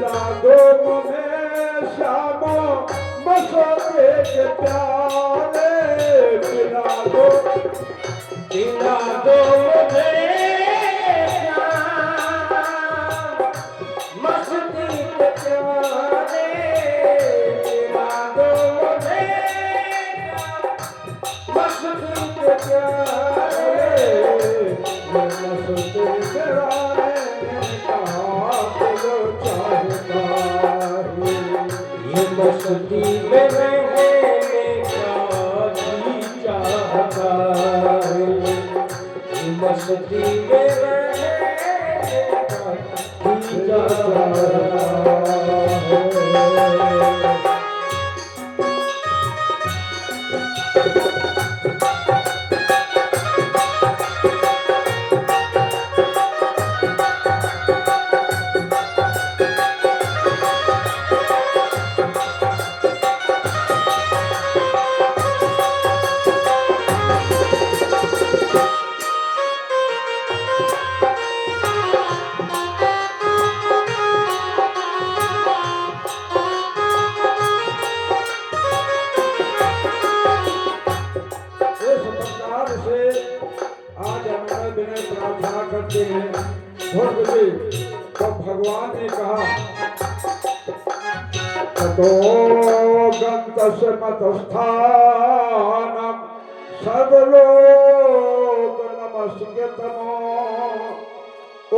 पिला दो मुझे श्यामो मसोदे के प्यारे, पिला दो मुझे श्याम मस्ती के प्यारे, पिला दो मुझे मस्ती के प्यारे, मसोदे करारे कहा दिलो चाहता है, ये मस्ती में रहने का जी चाहता है, ये मस्ती में रहने का जी चाहता है। प्रार्थना करते हैं। तो भगवान ने कहा ततो गन्तस्य मतस्थानं सर्वलोक नमस्कृतमो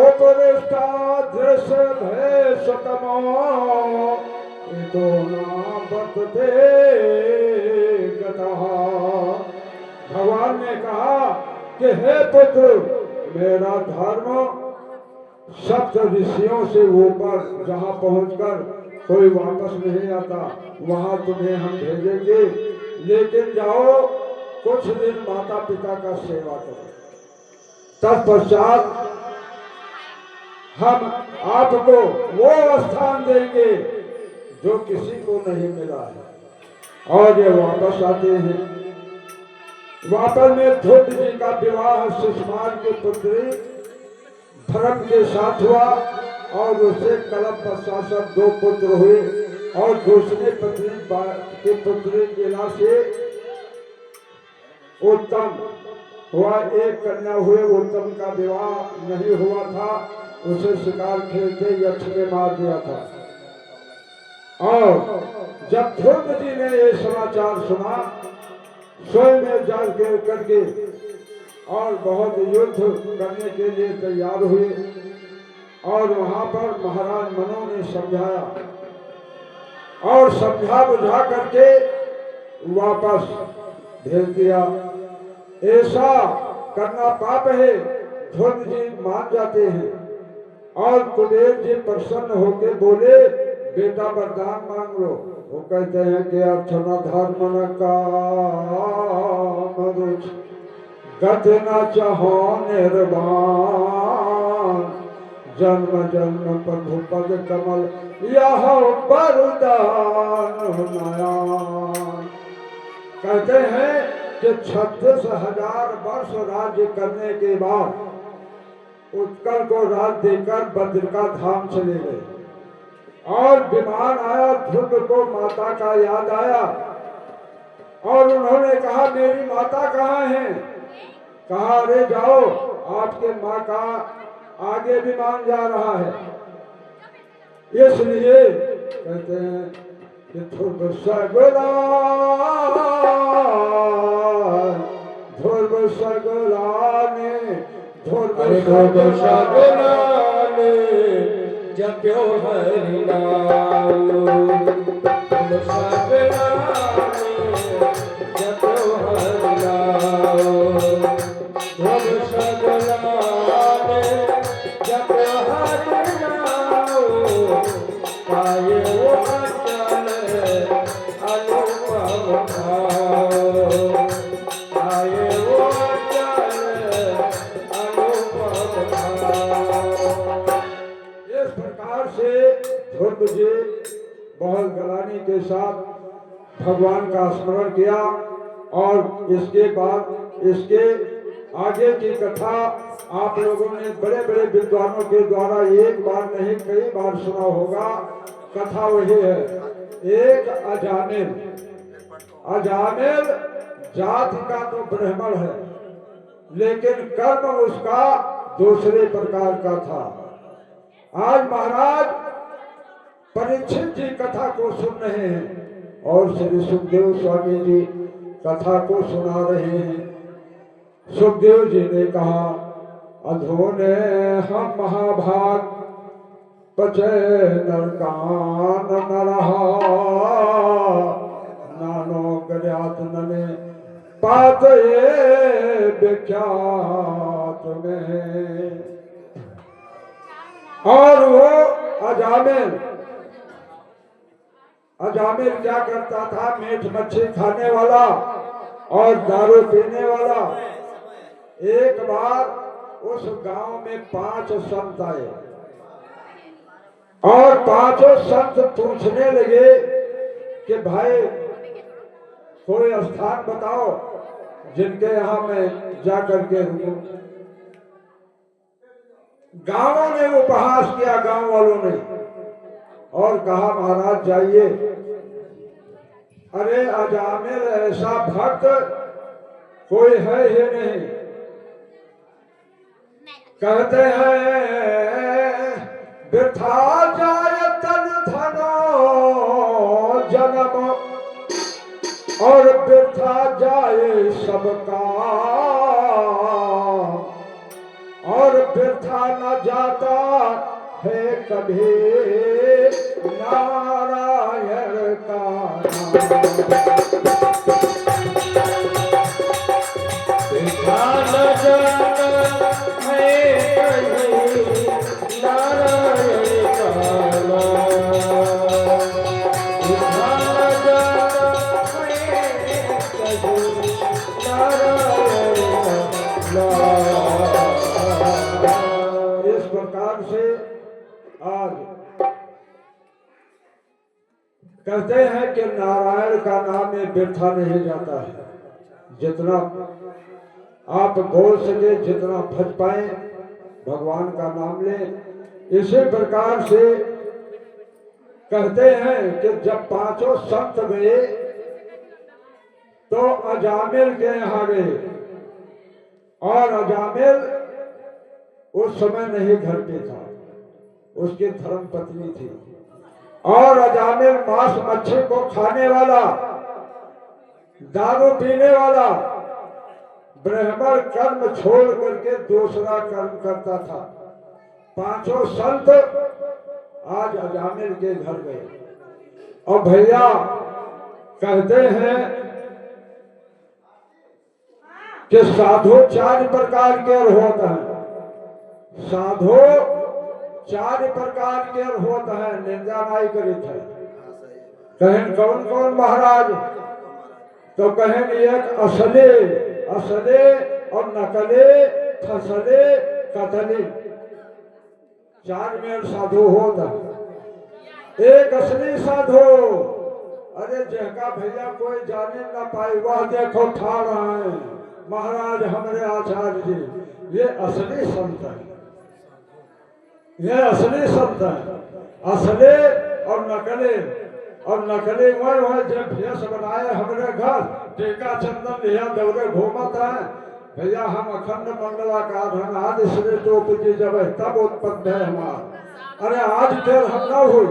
उपरिष्टादृश्य भेषतमो इतो न वर्तते गतः। भगवान ने कहा कि हे पुत्र, मेरा धर्म सप्त ऋषियों से ऊपर जहाँ पहुंचकर कोई वापस नहीं आता, वहां तुम्हें हम भेजेंगे, लेकिन जाओ कुछ दिन माता पिता का सेवा करो, तत्पश्चात हम आपको वो स्थान देंगे जो किसी को नहीं मिला है। और ये वापस आते हैं। वापस में ध्रुव जी का विवाह सुषमान की पुत्री धर्म के साथ हुआ और उसे कलप पश्चात 2 पुत्र हुए और दूसरे पत्नी की पुत्री गिला से उत्तम हुआ, एक कन्या हुए। उत्तम का विवाह नहीं हुआ था, उसे शिकार खेलते यक्ष ने मार दिया था। और जब ध्रुव जी ने ये समाचार सुना, स्वयं में जाल करके और बहुत युद्ध करने के लिए तैयार हुए और वहां पर महाराज मनु ने समझाया और समझा बुझा करके वापस भेज दिया। ऐसा करना पाप है। ध्रुव जी मान जाते हैं और कुबेर जी प्रसन्न होकर बोले, बेटा वरदान मांग लो। वो कहते हैं कि अर्थ न धर्म न काम रुचि गति न चाहो निर्वाण, जन्म जन्म प्रभु पद कमल यह वरदान नयान। कहते हैं कि 36,000 वर्ष राज्य करने के बाद उत्कल को राज देकर बद्रिका धाम चले गए और विमान आया। ध्रुव को माता का याद आया और उन्होंने कहा, मेरी माता कहाँ है? कहा, अरे जाओ, आपके माँ का आगे विमान जा रहा है। इसलिए कहते हैं कि ध्रुव सगुला ने जप्यो हरि नाम, ध्रुव सगुला ने जप्यो हरि नाम, ध्रुव सगुला ने जप्यो हरि नाम, पाए वो अचल अनुपम भाव, पाए वो अचल अनुपम भाव। इस प्रकार से ध्रुव जी बहुत गलानी के साथ भगवान का स्मरण किया और इसके बाद इसके आगे की कथा आप लोगों ने बड़े बड़े विद्वानों के द्वारा एक बार नहीं कई बार सुना होगा। कथा वही है, एक अजामिल, अजामिल जाति का तो ब्राह्मण है, लेकिन कर्म उसका दूसरे प्रकार का था। आज महाराज परीक्षित जी कथा को सुन रहे हैं और श्री सुखदेव स्वामी जी कथा को सुना रहे हैं। सुखदेव जी ने कहा, अधोने हम महाभाग पचे नरकान न रहा, नानो गल्यात नने पात ये विख्यात में। और वो अजामिल, अजामिल क्या करता था? मीठ मच्छी खाने वाला और दारू पीने वाला। एक बार उस गांव में 5 संत आए और 5 संत पूछने लगे कि भाई कोई स्थान बताओ जिनके यहाँ मैं जाकर के रुकूं। गांवों ने उपहास किया, गांव वालों ने, और कहा महाराज जाइए। अरे अजामिल ऐसा भक्त कोई है ही नहीं। कहते हैं वृथा जाए तन धनो जन्म, और वृथा जाए सबका, और वृथा न जाता है कभी नारायण का ध्यान जाना है कभी नारायण का नाम। ध्यान जाना है कभी नारायण का नाम। इस प्रकार से आज कहते हैं कि नारायण का नाम में व्यर्था नहीं जाता है। जितना आप बोल सके, जितना भज पाए, भगवान का नाम ले। इसी प्रकार से कहते हैं कि जब 5 संत गए तो अजामिल के यहाँ गए, और अजामिल उस समय नहीं घर पे था, उसकी धर्म पत्नी थी। और अजामिल मांस मच्छी को खाने वाला, दारू पीने वाला, ब्राह्मण कर्म छोड़ करके दूसरा कर्म करता था। 5 संत आज अजामिल के घर गए। और भैया कहते हैं कि साधु 4 प्रकार के होता है। साधु 4 प्रकार के होता है, निंदा नहीं करित है। कहें कौन कौन महाराज? तो कहें एक असले, असले और नकले, फसले, कतले, 4 में साधु होता। एक असली साधु, अरे जिसका भैया कोई जाने ना पाए, वह देखो ठा रहा है महाराज हमारे आचार्य जी, ये असली संत है, ये असली संत है। असले और नकले, और नकली वह जब भेष बनाए हमारे घर, टीका चंदन लिया दौरे घूमत है। भैया हम अखंड मंडलाकार हैं, आज इसलिए तो जी जब तब उत्पन्न है हमारा। अरे आज देर हम न हुई।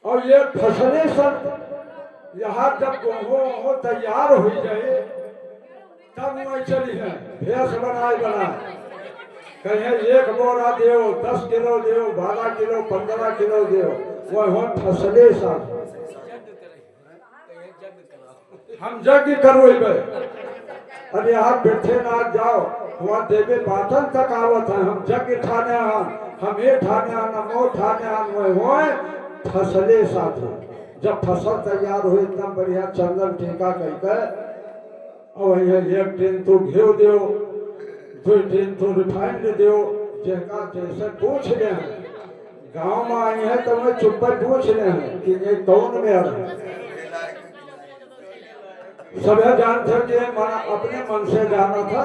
और ये फसले संत यहाँ जब गेहूं तैयार हो जाए तब वही चली है, भेष बनाए बनाए। कहे 1 बोरा देव, 10 किलो देव, 12 किलो, 15 किलो देव, वह फसले साथ हम यज्ञ करवे। अरे यहाँ बैठे ना जाओ, वहाँ देवे पाटन तक आवत है, हम यज्ञ ठाने हम ये ठाने नमो ठाने वह फसले साथ। जब फसल तैयार हो इतना बढ़िया चंदन टीका कहकर, और वही 1 टीन तो घी दो, 2 टीन तो रिफाइंड दो, जैसा जैसे पूछ ले। गांव में आई है तो मैं चुप पर पूछ ले कि ये कौन में आ रहा है। सभी जानते हो कि ये मन अपने मन से जाना था।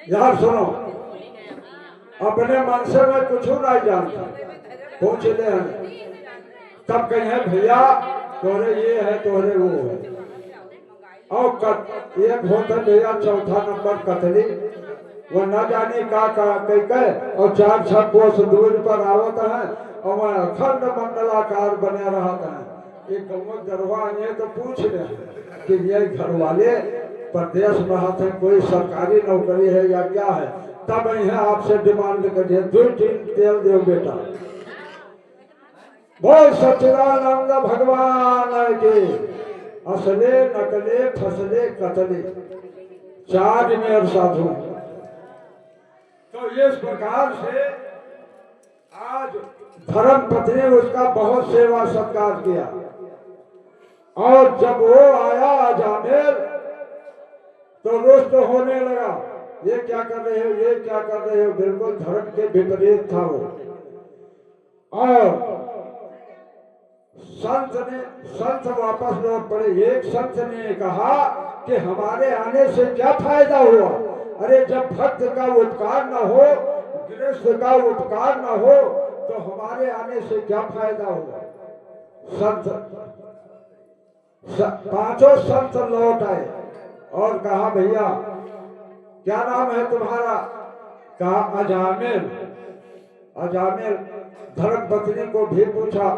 यार सुनो, अपने मन से मैं कुछ नहीं जानता, पूछ ले हैं तब कहे भैया तोरे ये है तोरे वो है। और एक होता भैया चौथा नंबर कतली, वो न जाने का कह और 4-6 कोस दूर पर आवत है और वह अखंड मंडलाकार बने रहता है। एक गौमक दरवा ये तो पूछ ले कि ये घर वाले प्रदेश में रहते हैं, कोई सरकारी नौकरी है या क्या है, तब यहाँ आपसे डिमांड करिए 2 टीन तेल दो बेटा। बोल सच्चिदानंद भगवान के असले नकले फसले कतले 4 मेर साधु। तो इस प्रकार से आज धर्म पत्नी उसका बहुत सेवा सत्कार किया। और जब वो आया अजामेल तो रुष्ट होने लगा, ये क्या कर रहे हो, ये क्या कर रहे हो, बिल्कुल धर्म के विपरीत था वो। और संत वापस लौट पड़े। एक संत ने कहा कि हमारे आने से क्या फायदा हुआ, अरे जब भक्त का उपकार न हो, गृहस्थ का उपकार न हो तो हमारे आने से क्या फायदा हुआ। पांचों संत लौट आए और कहा भैया क्या नाम है तुम्हारा, कहा अजामिल। अजामिल धर्म पत्नी को भी पूछा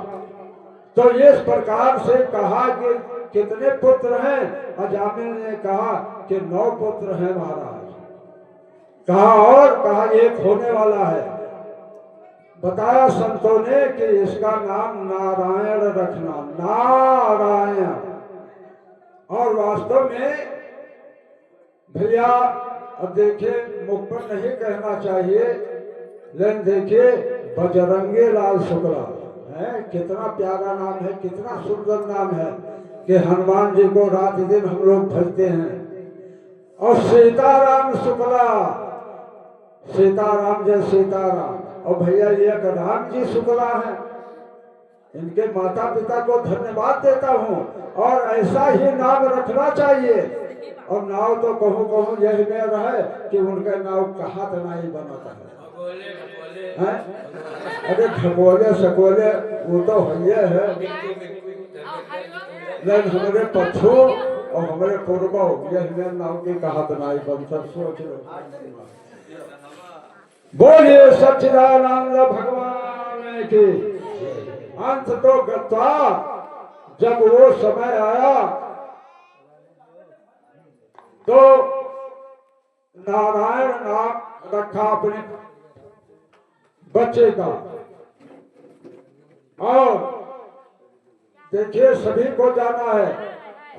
तो इस प्रकार से कहा कि कितने पुत्र हैं। अजामिल ने कहा कि 9 पुत्र हैं महाराज। कहा और, कहा 1 होने वाला है। बताया संतों ने कि इसका नाम नारायण रखना, नारायण। और वास्तव में भैया अब देखिए मुख पर नहीं कहना चाहिए, लेकिन देखिए बजरंगी लाल शुक्ला है, कितना प्यारा नाम है, कितना सुंदर नाम है कि हनुमान जी को रात दिन हम लोग भजते हैं। और सीताराम शुक्ला, सीताराम जय सीताराम। और भैया एक राम जी शुक्ला है, इनके माता पिता को धन्यवाद देता हूँ। और ऐसा ही नाम रखना चाहिए। और नाव तो कहूँ कहूँ यही में रहे कि उनका नाव कहा तो नहीं बनता है। अरे खगोले सकोले वो तो है, लेकिन हमारे पक्षों और हमारे पूर्वों यही में नाव की कहा तो नहीं बनता। सोच लो। बोलिए सच्चिदानंद भगवान की। अंत तो गत्वा जब वो समय आया तो नारायण नाम रखा अपने बच्चे का। और देखिए सभी को जाना है,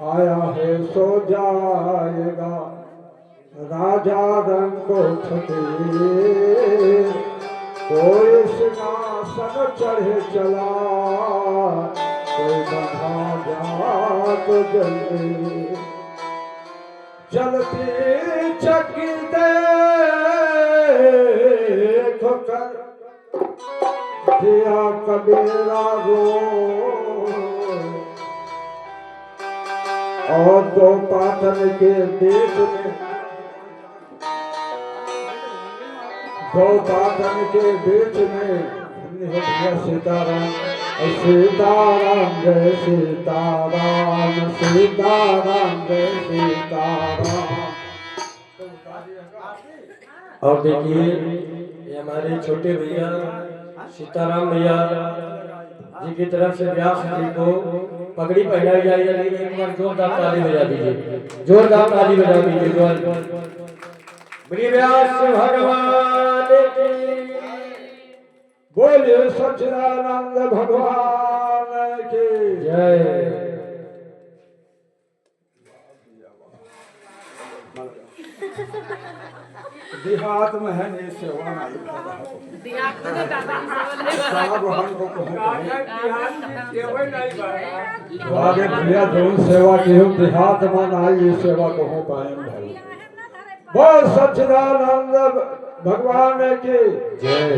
आया है सो जाएगा राजा रंग को फतेह, कोई सिंहासन चढ़े चला, कोई बंधा जात जल्दी। चलती चक्की देख कर दिया कबीरा रो, और 2 पाटन के बीच में, 2 पाटन के बीच में सीताराम सीताराम जय सीताराम, सीताराम जय सीताराम। और देखिए ये हमारे छोटे भैया सीताराम भैया जी की तरफ से व्यास जी को पगड़ी पहनाई जाएगी। एक बार जोरदार ताली बजा दीजिए, जोरदार ताली बजा दीजिए। बड़ी व्यास भगवान की। बोलिए सच्चिदानंद भगवान की जय। देहात में है नहीं सेवा नहीं आगे भैया जो सेवा की हो देहात में नहीं ये सेवा को हो पाए भाई। बोल सच्चिदानंद भगवान की जय।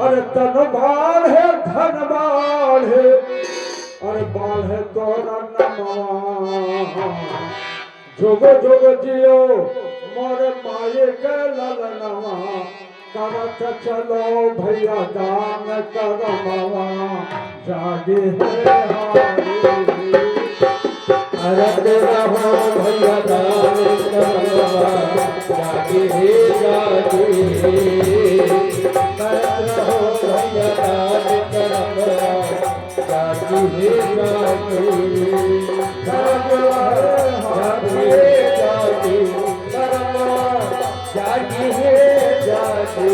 अरे तन बाढ़ है धन बाढ़ है, अरे बाल है तोरा नमवा जोग जोग जियो मोर माये के ललनवा करत चलो भैया दान करमवा जागे है हारी अरब रहो भैया दान करमवा जागे हे जागे करत रहो भैया दान करमवा जागे हे जागे करत रहो जागे जागे करमवा जागे हे जागे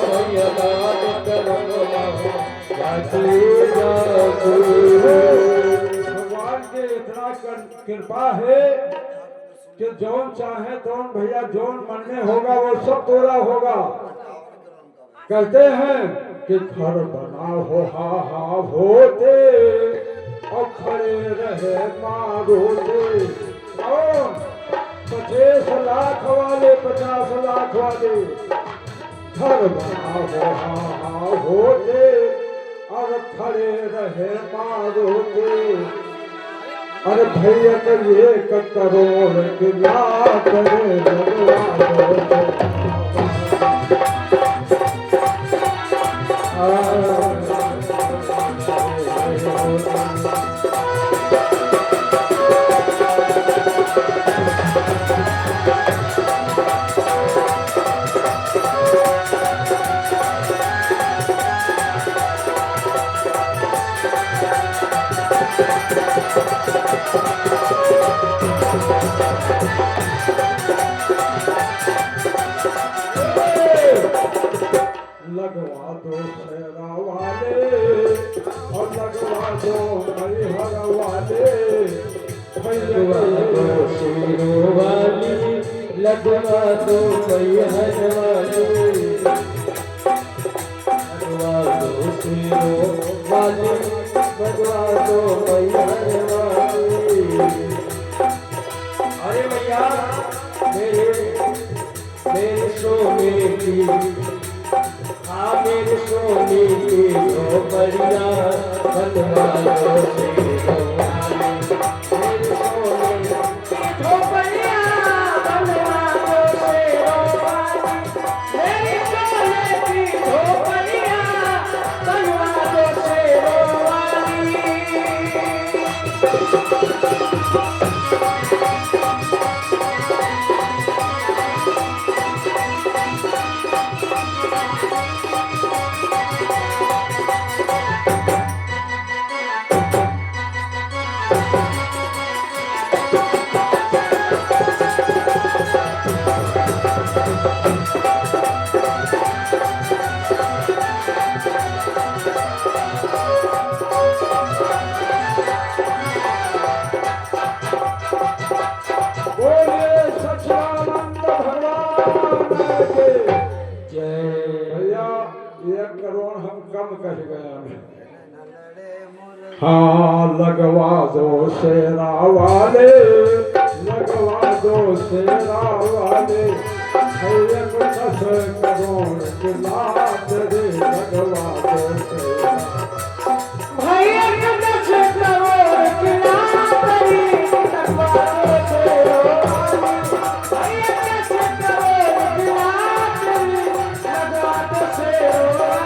भैया दान करमवा जागे जागे भगवान के इतना कृपा है कि जौन चाहे तौन भैया जौन मन में होगा वो सब पूरा होगा। कहते हैं कि घर बना हो हा होते और खड़े रहे मारोते। कौन? 50 लाख वाले 50 लाख वाले घर बना हो हा होते और खड़े रहे मारोते। अरे भैया तो ये करोड़ की लात रे लगवा दो शेरा वाले और लगवा दो हरिहर वाले लगवा दो शेरों वाली लगवा दो मैहर वाली लगवा दो शेरों वाली लगवा दो मैहर वाली। अरे भैया मेरे सोने की मेरे सोने की झोपड़िया बनवा दो शेरों वाली मेरे सोने की झोपड़िया बनवा दो शेरों वाली मेरे सोने की झोपड़िया बनवा दो शेरों वाली। बोलिए सच्चिदानंद भगवान के जय। भैया 1 करोड़ हम कम कह गया। हाँ लगवा दो शेरा वाले लगवा दो शेरा वाले भैया को 10 करोड़ की लात रे लगवा दो शेरा भैया को 10 करोड़ की लात रे लगवा दो शेरों वाली भैया 10 करोड़ की लात रे लगवा दो शेरों वाली।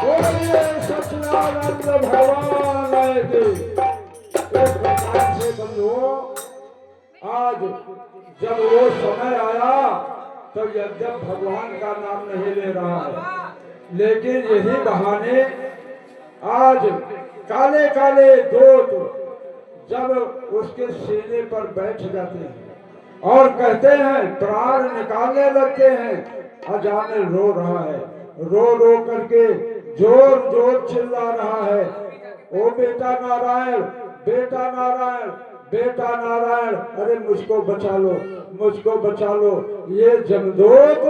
बोलिए सच्चिदानंद भगवान की। इस प्रकार से बंधुओं आज जब वो समय आया तब यद्यप भगवान का नाम नहीं ले रहा है लेकिन यही बहाने आज काले काले दूत जब उसके सीने पर बैठ जाते हैं और कहते हैं प्राण निकालने लगते हैं। अजामिल रो रहा है, रो रो करके जोर जोर चिल्ला रहा है, ओ बेटा नारायण, बेटा नारायण, बेटा नारायण, अरे मुझको बचा लो, मुझको बचा लो, ये जमदूत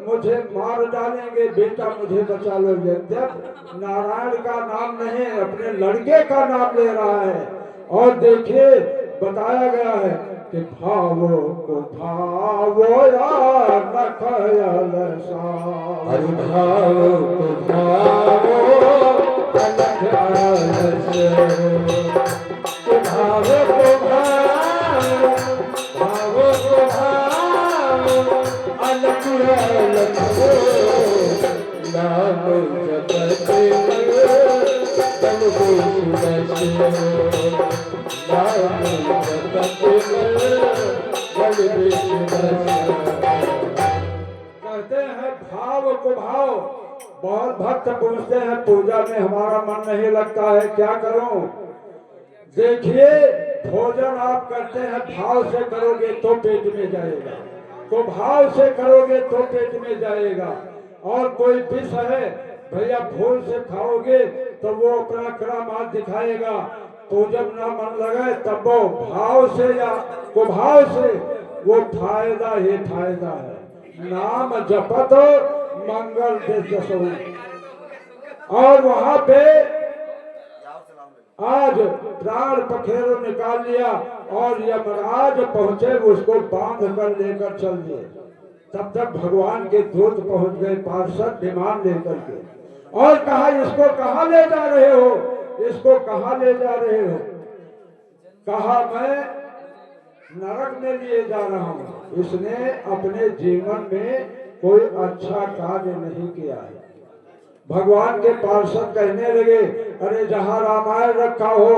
मुझे मार डालेंगे, बेटा मुझे बचा लो। यद्यप नारायण का नाम नहीं, अपने लड़के का नाम ले रहा है। और देखिए बताया गया है कि भावो को भावो या न खयल साव, हरि भाव को भावो अलग अलग से, भाव को भाव, भाव को भाव अलग अलग से, नाम जपत तन को सुनसे, नाम जपत बल विष्णु। कहते हैं भाव को भाव। बहुत भक्त पूछते हैं पूजा में हमारा मन नहीं लगता है, क्या करूं? देखिए भोजन आप करते हैं भाव से करोगे तो पेट में जाएगा, तो भाव से करोगे तो पेट में जाएगा। और कोई विष है भैया भूल से खाओगे तो वो अपना करामात दिखाएगा, तो जब ना मन लगे तब वो भाव से या कुभाव से वो फायदा ही फायदा है। नाम जपत मंगल जसो। और वहां पे आज प्राण पखेरु निकाल लिया और यमराज पहुंचे, उसको बांध कर लेकर चल दिए। तब तक भगवान के दूत पहुंच गए, पार्षद विमान लेकर के, और कहा इसको कहाँ ले जा रहे हो, इसको कहाँ ले जा रहे हो? कहा मैं नरक में लिए जा रहा हूँ। इसने अपने जीवन में कोई अच्छा कार्य नहीं किया है। भगवान के पार्षद कहने लगे अरे जहाँ रामायण रखा हो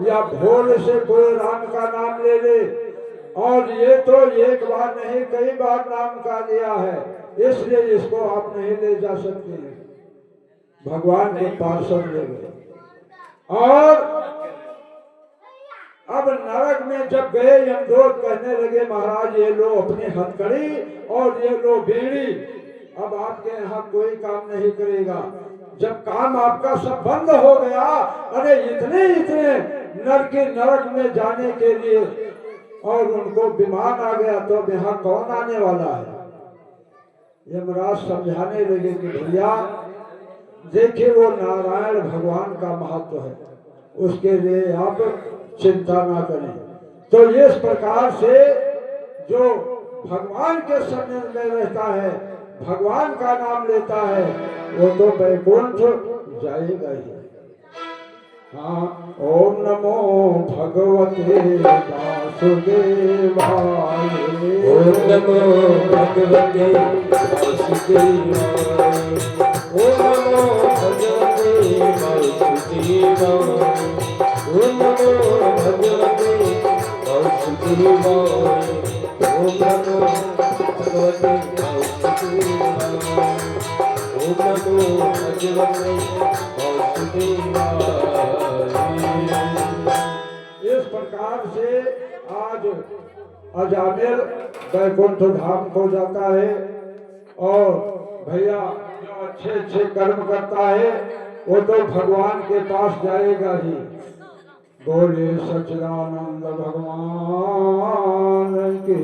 या भोल से कोई राम का नाम ले ले, और ये तो एक बार नहीं कई बार नाम का लिया है, इसलिए इसको आप नहीं ले जा सकते हैं। भगवान के पार्षद ले गए और अब नरक में जब गए यमदूत कहने लगे महाराज ये लो अपनी हथकड़ी और ये लो बीड़ी, अब आपके यहाँ कोई काम नहीं करेगा। जब काम आपका सब बंद हो गया, अरे इतने इतने नरक में जाने के लिए, और उनको विमान आ गया तो अब यहाँ कौन आने वाला है? यमराज समझाने लगे कि भैया देखिए वो नारायण भगवान का महत्व है, उसके लिए आप चिंता ना करें। तो इस प्रकार से जो भगवान के शरण में रहता है, भगवान का नाम लेता है, वो तो वैकुंठ जाएगा ही। हाँ, ओम नमो भगवते वासुदेवाय, ओम नमो भगवते वासुदेवाय, ओम नमो भगवते वासुदेवाय, ओम नमो भगवते वासुदेवाय, ओम नमो भगवते वासुदेवाय, ओम नमो भगवते वासुदेवाय। इस प्रकार से आज अजामिल वैकुंठ धाम को जाता है, और भैया जो अच्छे अच्छे कर्म करता है वो तो भगवान के पास जाएगा ही। बोले सच्चिदानंद भगवान की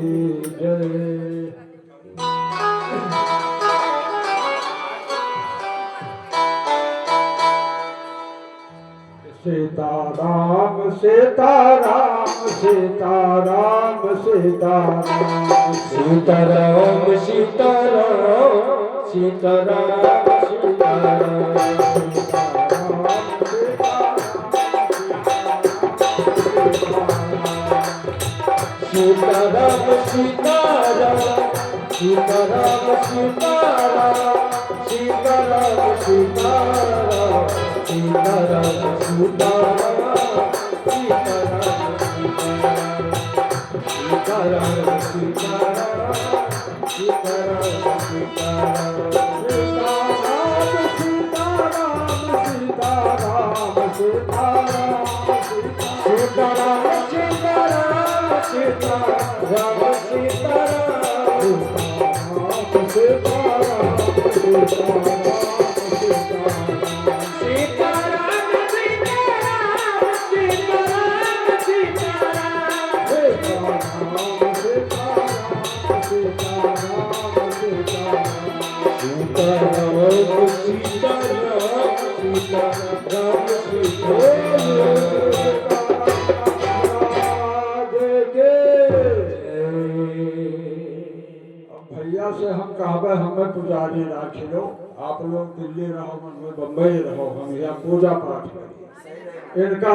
जय। सीताराम सीताराम सीताराम सीताराम सीताराम सीताराम सीताराम सीताराम सीताराम सीताराम सीताराम सीताराम सीताराम सीताराम सीताराम सीताराम सीताराम सीताराम सीताराम भैया से हम कहबे हमें पुजारी राख लो, आप लोग दिल्ली रहो, बम्बई रहो, हम यहाँ पूजा पाठ करें। इनका